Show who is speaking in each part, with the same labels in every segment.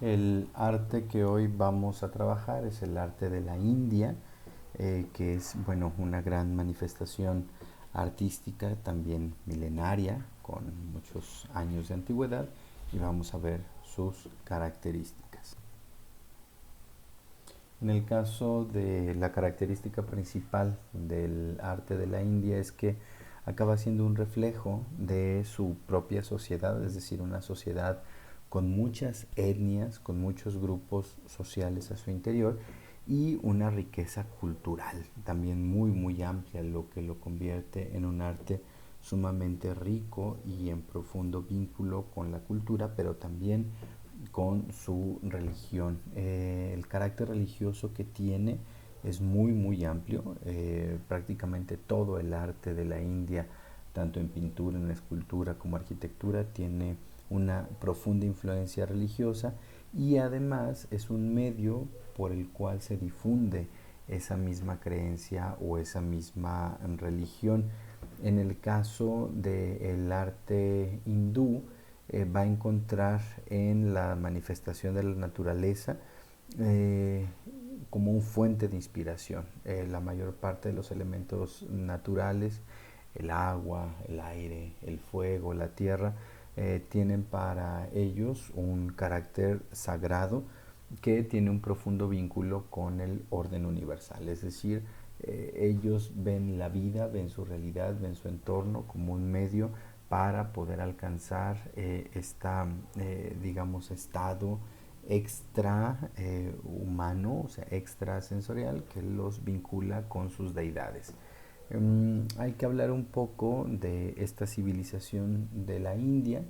Speaker 1: El arte que hoy vamos a trabajar es el arte de la India, que es, bueno, una gran manifestación artística, también milenaria, con muchos años de antigüedad, y vamos a ver sus características. En el caso de la característica principal del arte de la India es que acaba siendo un reflejo de su propia sociedad, es decir, una sociedad con muchas etnias, con muchos grupos sociales a su interior y una riqueza cultural también muy amplia, lo que lo convierte en un arte sumamente rico y en profundo vínculo con la cultura, pero también con su religión. El carácter religioso que tiene es muy amplio. Prácticamente todo el arte de la India, tanto en pintura, en escultura como arquitectura, tiene una profunda influencia religiosa y además es un medio por el cual se difunde esa misma creencia o esa misma religión. En el caso del arte hindú, va a encontrar en la manifestación de la naturaleza eh, como un fuente de inspiración. La mayor parte de los elementos naturales, el agua, el aire, el fuego, la tierra, tienen para ellos un carácter sagrado que tiene un profundo vínculo con el orden universal. Es decir, ellos ven la vida, ven su realidad, ven su entorno como un medio para poder alcanzar digamos, estado extra humano, o sea, extrasensorial, que los vincula con sus deidades. Hay que hablar un poco de esta civilización de la India.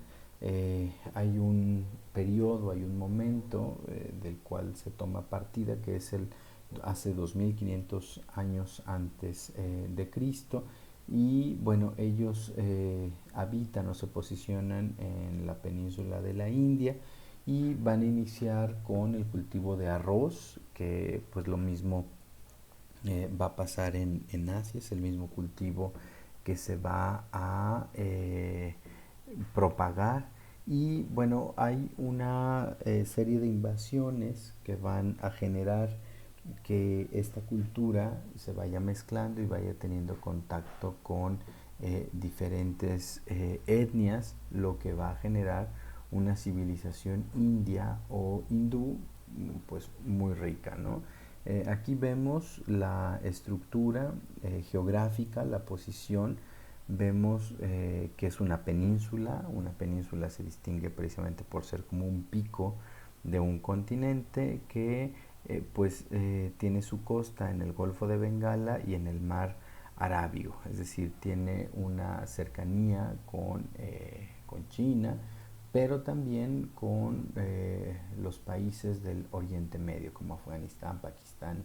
Speaker 1: Hay un periodo, hay un momento del cual se toma partida, que es el hace 2500 años antes de Cristo, y bueno, ellos habitan o se posicionan en la península de la India y van a iniciar con el cultivo de arroz, que pues lo mismo va a pasar en Asia, es el mismo cultivo que se va a propagar. Y bueno, hay una serie de invasiones que van a generar que esta cultura se vaya mezclando y vaya teniendo contacto con diferentes etnias, lo que va a generar una civilización india o hindú pues muy rica, ¿no? Aquí vemos la estructura geográfica, la posición. Vemos que es una península. Una península se distingue precisamente por ser como un pico de un continente que tiene su costa en el Golfo de Bengala y en el mar Arábigo, es decir, tiene una cercanía con China, pero también con los países del Oriente Medio, como Afganistán, Pakistán,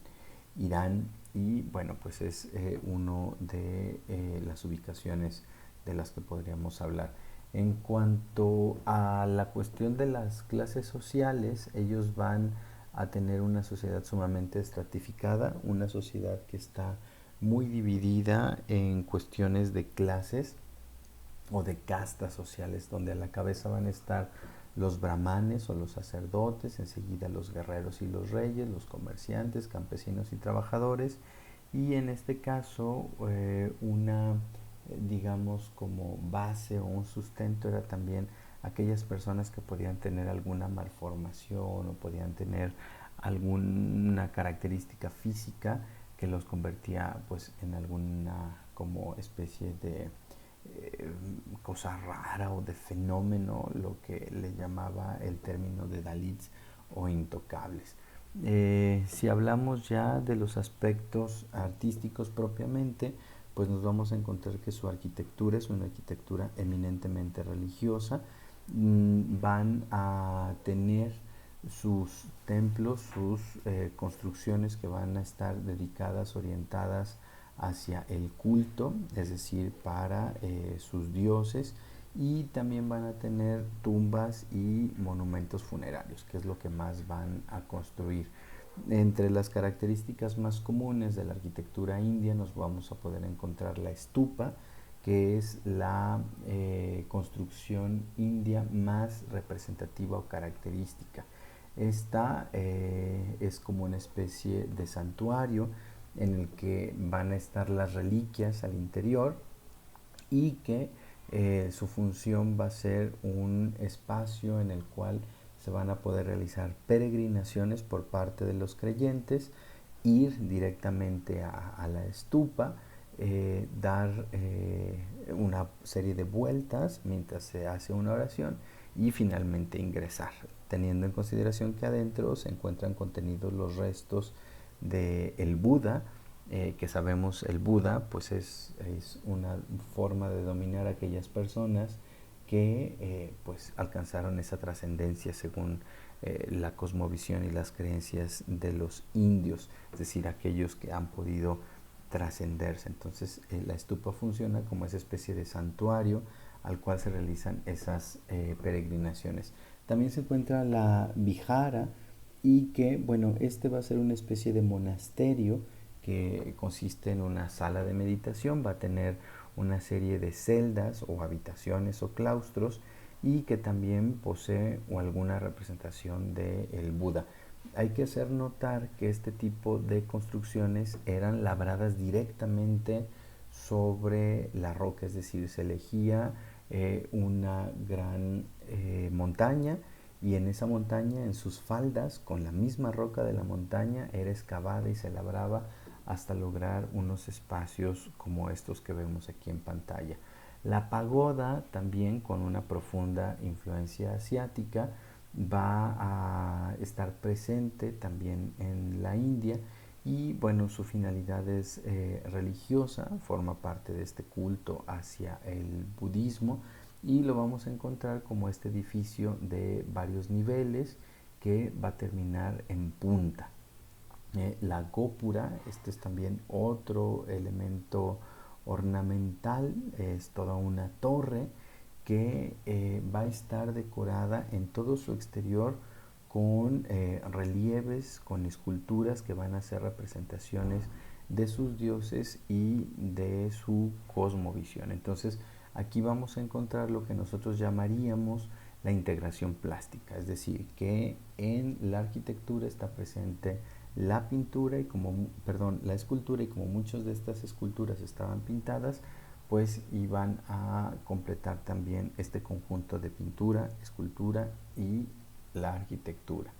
Speaker 1: Irán, y bueno, pues es uno de las ubicaciones de las que podríamos hablar. En cuanto a la cuestión de las clases sociales, ellos van a tener una sociedad sumamente estratificada, una sociedad que está muy dividida en cuestiones de clases o de castas sociales, donde a la cabeza van a estar los brahmanes o los sacerdotes, enseguida los guerreros y los reyes, los comerciantes, campesinos y trabajadores, y en este caso digamos, como base o un sustento era también aquellas personas que podían tener alguna malformación o podían tener alguna característica física que los convertía pues en alguna como especie de eh, cosa rara o de fenómeno, lo que le llamaba el término de Dalits o intocables. Si hablamos ya de los aspectos artísticos propiamente, pues nos vamos a encontrar que su arquitectura es una arquitectura eminentemente religiosa. Van a tener sus templos, sus construcciones que van a estar dedicadas, orientadas hacia el culto, es decir, para sus dioses, y también van a tener tumbas y monumentos funerarios, que es lo que más van a construir. Entre las características más comunes de la arquitectura india nos vamos a poder encontrar la estupa, que es la construcción india más representativa o característica. Esta es como una especie de santuario en el que van a estar las reliquias al interior y que su función va a ser un espacio en el cual se van a poder realizar peregrinaciones por parte de los creyentes, ir directamente a la estupa, dar una serie de vueltas mientras se hace una oración y finalmente ingresar, teniendo en consideración que adentro se encuentran contenidos los restos del Buda, que sabemos el Buda pues es una forma de dominar a aquellas personas que pues alcanzaron esa trascendencia según la cosmovisión y las creencias de los indios, es decir, aquellos que han podido trascenderse. Entonces la estupa funciona como esa especie de santuario al cual se realizan esas peregrinaciones. También se encuentra la Vihara y que, bueno, este va a ser una especie de monasterio que consiste en una sala de meditación, va a tener una serie de celdas o habitaciones o claustros y que también posee alguna representación del Buda. Hay que hacer notar que este tipo de construcciones eran labradas directamente sobre la roca, es decir, se elegía una gran montaña y en esa montaña, en sus faldas, con la misma roca de la montaña, era excavada y se labraba hasta lograr unos espacios como estos que vemos aquí en pantalla. La pagoda, también con una profunda influencia asiática, va a estar presente también en la India y bueno, su finalidad es religiosa, forma parte de este culto hacia el budismo y lo vamos a encontrar como este edificio de varios niveles que va a terminar en punta. La gópura, este es también otro elemento ornamental, es toda una torre que va a estar decorada en todo su exterior con relieves, con esculturas que van a ser representaciones de sus dioses y de su cosmovisión. Entonces aquí vamos a encontrar lo que nosotros llamaríamos la integración plástica, es decir, que en la arquitectura está presente la pintura y la escultura, y como muchas de estas esculturas estaban pintadas, pues iban a completar también este conjunto de pintura, escultura y la arquitectura.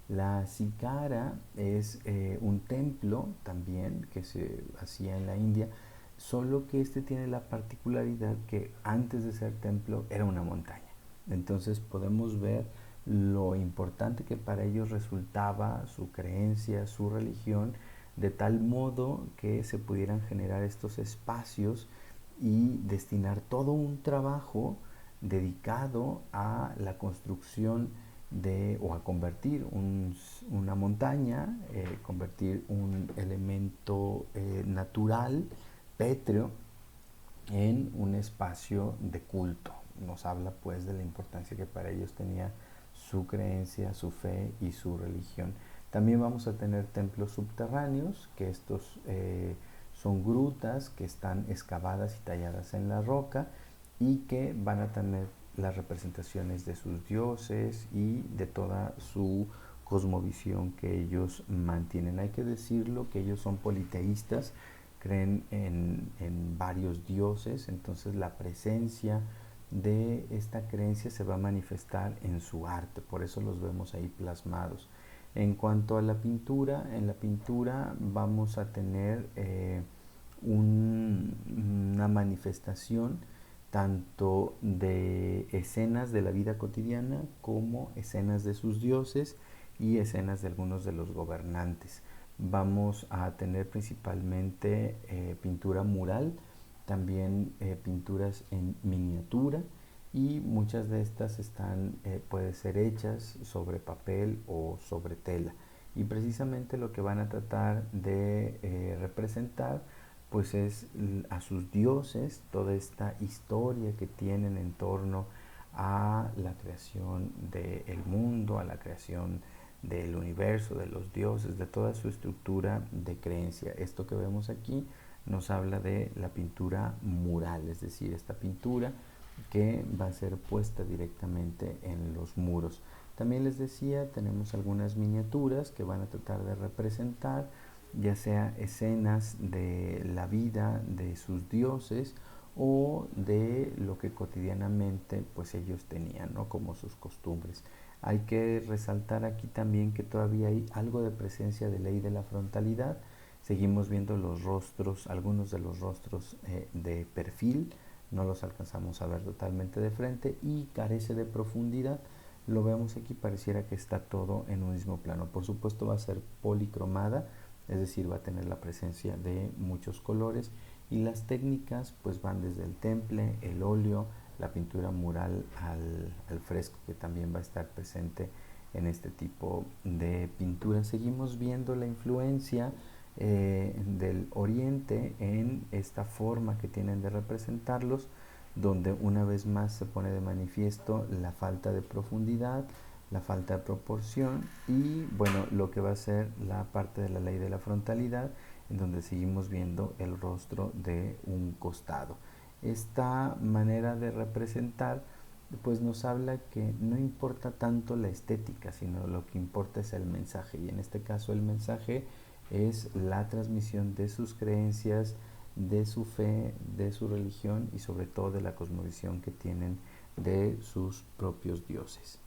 Speaker 1: La Sikara es un templo también que se hacía en la India, solo que este tiene la particularidad que antes de ser templo era una montaña. Entonces podemos ver lo importante que para ellos resultaba su creencia, su religión, de tal modo que se pudieran generar estos espacios y destinar todo un trabajo dedicado a la construcción o a convertir una montaña, convertir un elemento natural, pétreo, en un espacio de culto. Nos habla pues de la importancia que para ellos tenía su creencia, su fe y su religión. También vamos a tener templos subterráneos, que estos son grutas que están excavadas y talladas en la roca y que van a tener las representaciones de sus dioses y de toda su cosmovisión que ellos mantienen. Hay que decirlo que ellos son politeístas, creen en varios dioses, entonces la presencia de esta creencia se va a manifestar en su arte, por eso los vemos ahí plasmados. En cuanto a la pintura, en la pintura vamos a tener una manifestación tanto de escenas de la vida cotidiana como escenas de sus dioses y escenas de algunos de los gobernantes. Vamos a tener principalmente pintura mural, también pinturas en miniatura y muchas de estas pueden ser hechas sobre papel o sobre tela. Y precisamente lo que van a tratar de representar pues es a sus dioses, toda esta historia que tienen en torno a la creación del mundo, a la creación del universo, de los dioses, de toda su estructura de creencia. Esto que vemos aquí nos habla de la pintura mural, es decir, esta pintura que va a ser puesta directamente en los muros. También les decía, tenemos algunas miniaturas que van a tratar de representar ya sea escenas de la vida de sus dioses o de lo que cotidianamente pues ellos tenían, ¿no? Como sus costumbres. Hay que resaltar aquí también que todavía hay algo de presencia de ley de la frontalidad. Seguimos viendo los rostros, algunos de los rostros de perfil, no los alcanzamos a ver totalmente de frente y carece de profundidad. Lo vemos aquí, pareciera que está todo en un mismo plano. Por supuesto va a ser policromada, es decir, va a tener la presencia de muchos colores y las técnicas pues van desde el temple, el óleo, la pintura mural al fresco, que también va a estar presente en este tipo de pintura. Seguimos viendo la influencia del oriente en esta forma que tienen de representarlos, donde una vez más se pone de manifiesto la falta de profundidad, la falta de proporción y bueno, lo que va a ser la parte de la ley de la frontalidad, en donde seguimos viendo el rostro de un costado. Esta manera de representar pues nos habla que no importa tanto la estética, sino lo que importa es el mensaje, y en este caso el mensaje es la transmisión de sus creencias, de su fe, de su religión y sobre todo de la cosmovisión que tienen de sus propios dioses.